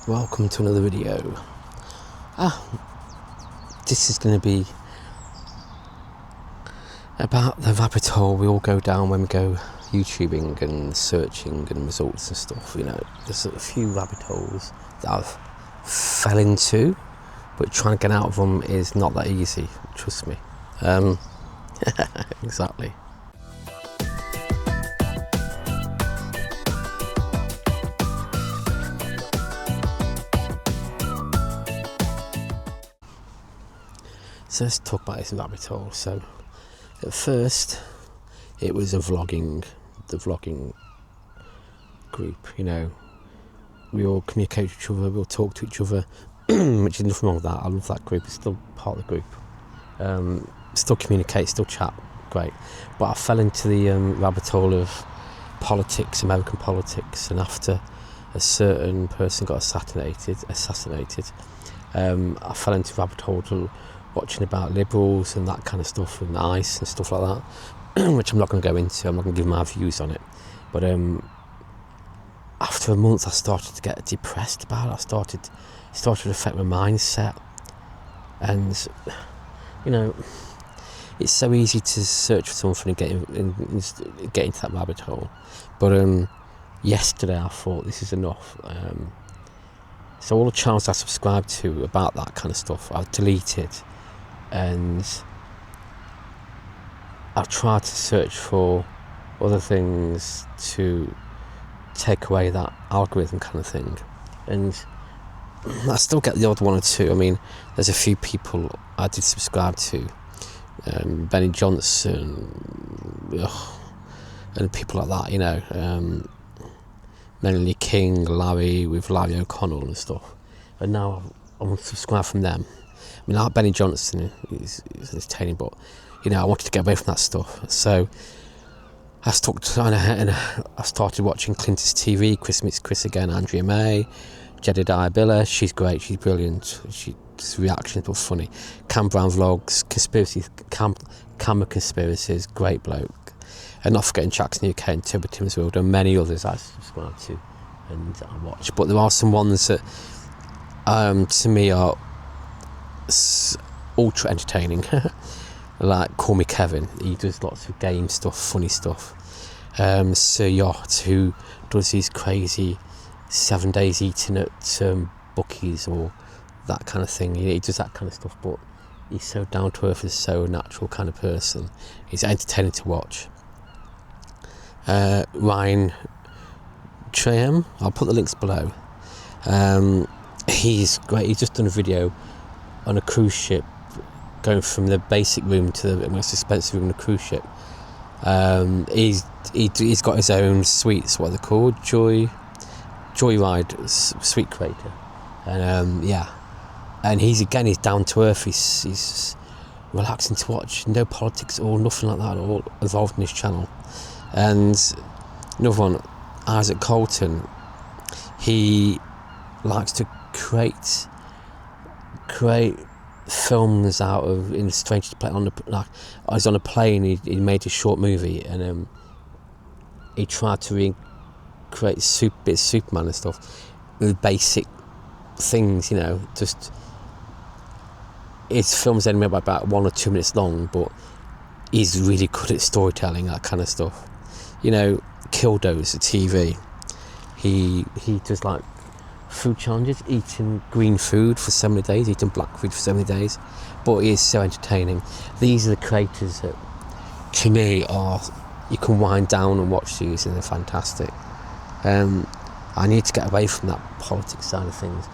Welcome to another video. This is going to be about the rabbit hole we all go down when we go YouTubing and searching and results and stuff. You know, there's a few rabbit holes that I've fell into, but trying to get out of them is not that easy, trust me. Exactly. So let's talk about this rabbit hole. So at first it was the vlogging group, you know. We all communicate with each other, we all talk to each other, which is nothing wrong with that. I love that group, it's still part of the group. Still communicate, still chat, great. But I fell into the rabbit hole of politics, American politics, and after a certain person got assassinated, I fell into rabbit hole to watching about liberals and that kind of stuff, and ICE and stuff like that, which I'm not going to go into. I'm not going to give my views on it. But after a month, I started to get depressed about it. It started to affect my mindset, and you know, it's so easy to search for something and get into that rabbit hole. But yesterday, I thought this is enough. So all the channels I subscribed to about that kind of stuff, I've deleted. And I've tried to search for other things to take away that algorithm kind of thing, and I still get the odd one or two. I mean, there's a few people I did subscribe to, Benny Johnson, and people like that, you know, Melanie King, Larry O'Connell and stuff, and now I'm subscribed from them. I mean, like Benny Johnson, he's entertaining, but you know, I wanted to get away from that stuff. So I started watching Clinton's TV, Chris again, Andrea May, Jedediah Bila. She's great, she's brilliant. She's reactions but funny. cambrownvlogs, camera conspiracies, great bloke. And not forgetting Jackson UK and Timber Tim's World, and many others I subscribe to and I watch. But there are some ones that to me are ultra entertaining. Like Call Me Kevin, he does lots of game stuff, funny stuff. Sir Yacht, who does these crazy 7 days eating at bookies or that kind of thing. He does that kind of stuff, but he's so down to earth and so natural kind of person. He's entertaining to watch. Ryan Trahan, I'll put the links below. He's great. He's just done a video on a cruise ship, going from the basic room to the most expensive room on a cruise ship. He's got his own suites, what they're called, Joyride Sweet creator, and and he's down to earth. He's relaxing to watch, no politics or nothing like that, all involved in his channel. And another one, Isaac Carlton, he likes to create films out of in strange play on I was on a plane. He made a short movie, and he tried to recreate bit of Superman and stuff with basic things, you know. Just his films only about 1 or 2 minutes long, but he's really good at storytelling, that kind of stuff. You know, Kildo's a TV. He does like food challenges, eating green food for so many days, eating black food for so many days, but he is so entertaining. These are the creators that, to me, you can wind down and watch these, and they're fantastic. I need to get away from that politics side of things.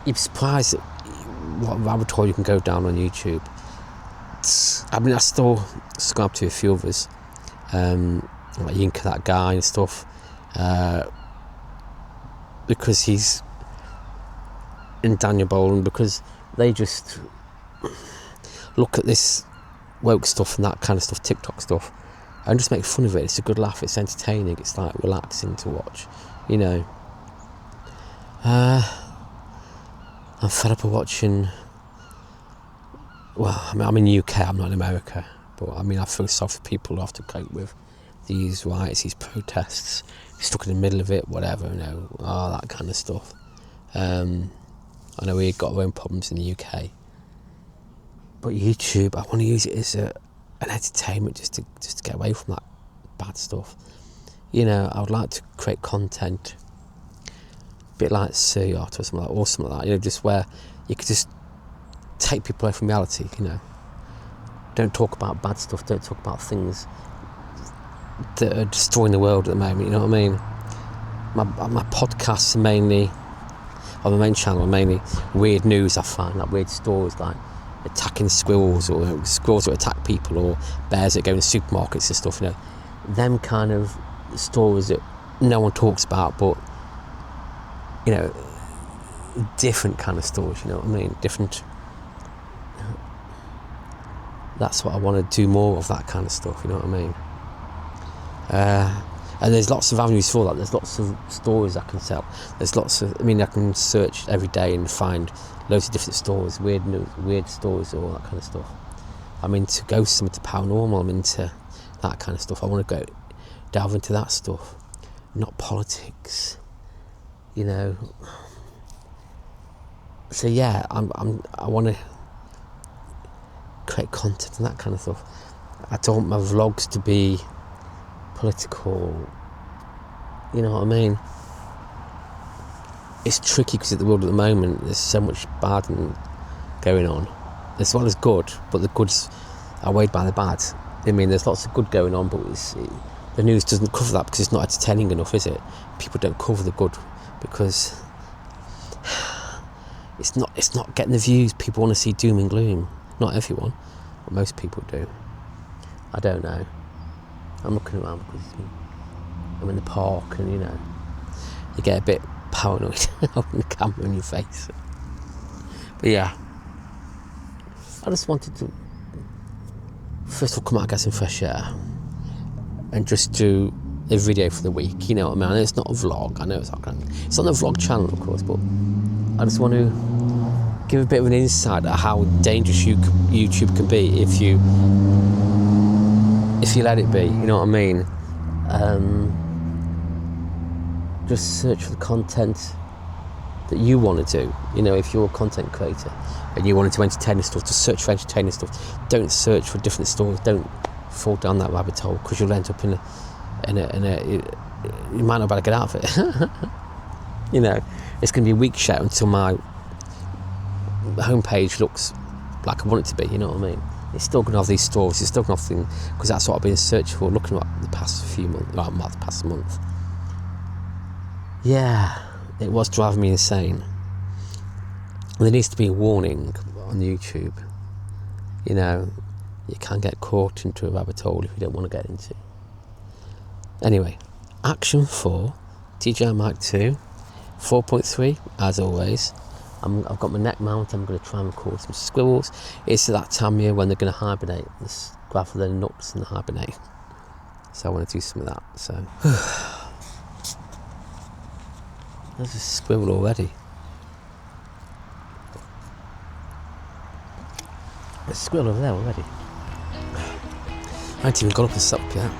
You're surprised at what rabbit hole you can go down on YouTube. I mean, I still subscribe to a few others, like Yinka, that guy and stuff, because he's in Daniel Boland, because they just look at this woke stuff and that kind of stuff, TikTok stuff, and just make fun of it. It's a good laugh, it's entertaining, it's like relaxing to watch, you know. I'm fed up of watching, well, I mean, I'm in the UK, I'm not in America, but I mean, I feel sorry for people who have to cope with these riots, these protests, stuck in the middle of it, whatever, you know, that kind of stuff. I know we've got our own problems in the UK, but YouTube, I want to use it as an entertainment, just to get away from that bad stuff. You know, I would like to create content, a bit like Yacht or something like that. You know, just where you could just take people away from reality. You know, don't talk about bad stuff. Don't talk about things that are destroying the world at the moment. You know what I mean? My podcasts are mainly, on the main channel, are mainly weird news. I find like weird stories, like attacking squirrels, or squirrels that attack people, or bears that go in supermarkets and stuff. You know, them kind of stories that no one talks about, but you know, different kind of stories. You know what I mean? Different. That's what I want to do more of, that kind of stuff. You know what I mean? And there's lots of avenues for that. There's lots of stories I can tell. There's lots of, I mean, I can search every day and find loads of different stories, weird news, weird stories, all that kind of stuff. I'm into ghosts, I'm into paranormal, I'm into that kind of stuff. I want to go delve into that stuff, not politics, you know. So yeah, I want to create content and that kind of stuff. I don't want my vlogs to be political, you know what I mean? It's tricky because at the world at the moment there's so much bad going on, as well as good, but the goods are weighed by the bad. I mean, there's lots of good going on, but the news doesn't cover that because it's not entertaining enough, is it? People don't cover the good because it's not getting the views. People want to see doom and gloom. Not everyone, but most people do. I don't know. I'm looking around because I'm in the park, and you know, you get a bit paranoid holding the camera in your face. But yeah, I just wanted to first of all come out and get some fresh air and just do a video for the week. You know what I mean? I know it's not a vlog. I know it's on the vlog channel, of course, but I just want to give a bit of an insight at how dangerous YouTube can be if you let it be, you know what I mean? Just search for the content that you want to do. You know, if you're a content creator and you want to entertain stuff, just search for entertaining stuff. Don't search for different stories. Don't fall down that rabbit hole, because you'll end up in a you might not be able to get out of it. You know, it's going to be a week shout until my homepage looks like I want it to be, you know what I mean? It's still going to have these stories, it's still going to have things, because that's what I've been searching for, looking at the past few months, like past month. Yeah, it was driving me insane. There needs to be a warning on YouTube. You know, you can get caught into a rabbit hole if you don't want to get into. Anyway, Action 4, DJI Mic 2, 4.3, as always. I've got my neck mount. I'm going to try and record some squirrels. It's at that time of year when they're going to hibernate. This graph of their nuts and hibernate. So I want to do some of that. So there's a squirrel already. There's a squirrel over there already. I haven't even got up and sat up yet.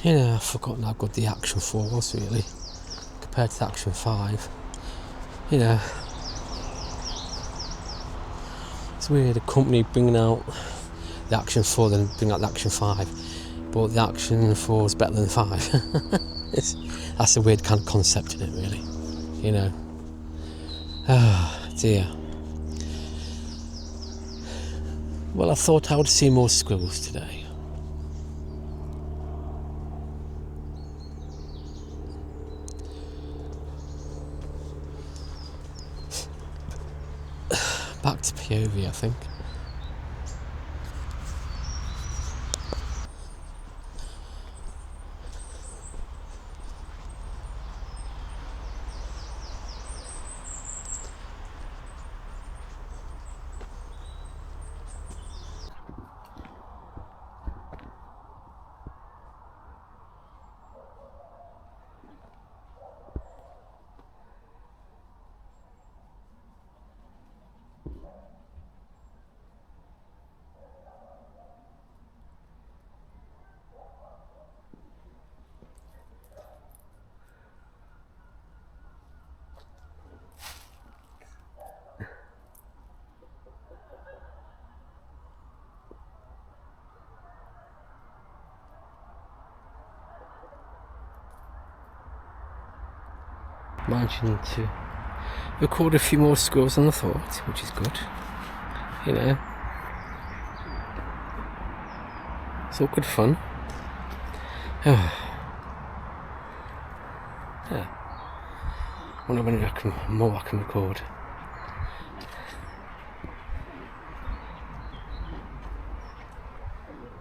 You know, I've forgotten how good the Action 4 was really, compared to the Action 5. You know, it's weird, a company bringing out the Action 4 then bring out the Action 5, but the Action 4 is better than 5. That's a weird kind of concept in it really, you know. Oh dear. Well, I thought I would see more squirrels today. Back to POV, I think. Managing to record a few more squirrels than I thought, which is good. You know, it's all good fun. Yeah. I wonder when more I can record.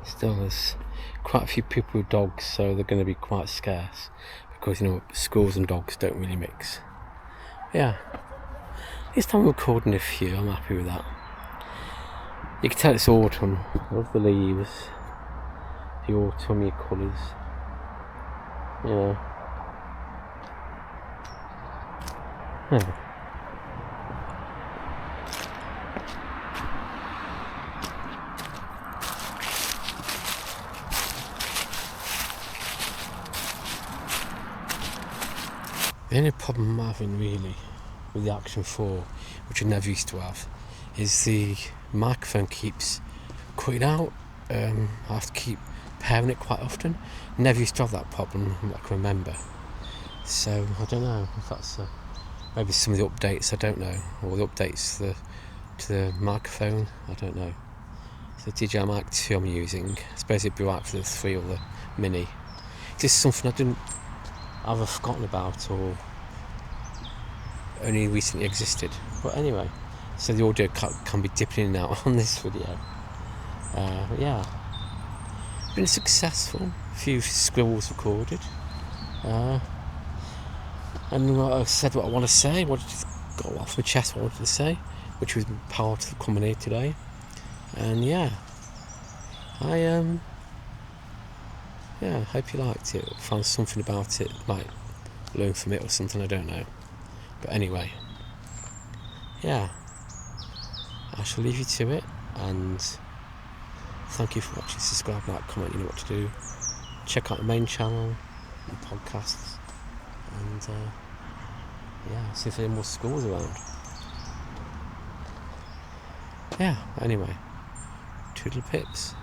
Still, there's quite a few people with dogs, so they're going to be quite scarce because, you know, squirrels and dogs don't really mix. Yeah, this time I'm recording a few. I'm happy with that. You can tell it's autumn. I love the leaves, the autumny colours. Yeah. The only problem I'm having really with the Action 4, which I never used to have, is the microphone keeps cutting out. I have to keep pairing it quite often. Never used to have that problem, I can remember. So I don't know if that's maybe some of the updates, I don't know, or the updates to the microphone, I don't know. So the DJI Mic 2 I'm using, I suppose it'd be right for the 3 or the Mini. It's just something I didn't either forgotten about or only recently existed. But anyway, so the audio can be dipping in and out on this video. Yeah, been successful. A few squirrels recorded. And I said what I want to say, what got off my chest what I wanted to say, which was part of coming here today. And yeah, I hope you liked it, found something about it, like learn from it or something, I don't know. But anyway, yeah, I shall leave you to it, and thank you for watching. Subscribe, like, comment, you know what to do. Check out the main channel and podcasts, and yeah, see if there are more squirrels around. Yeah, anyway, toodle pips.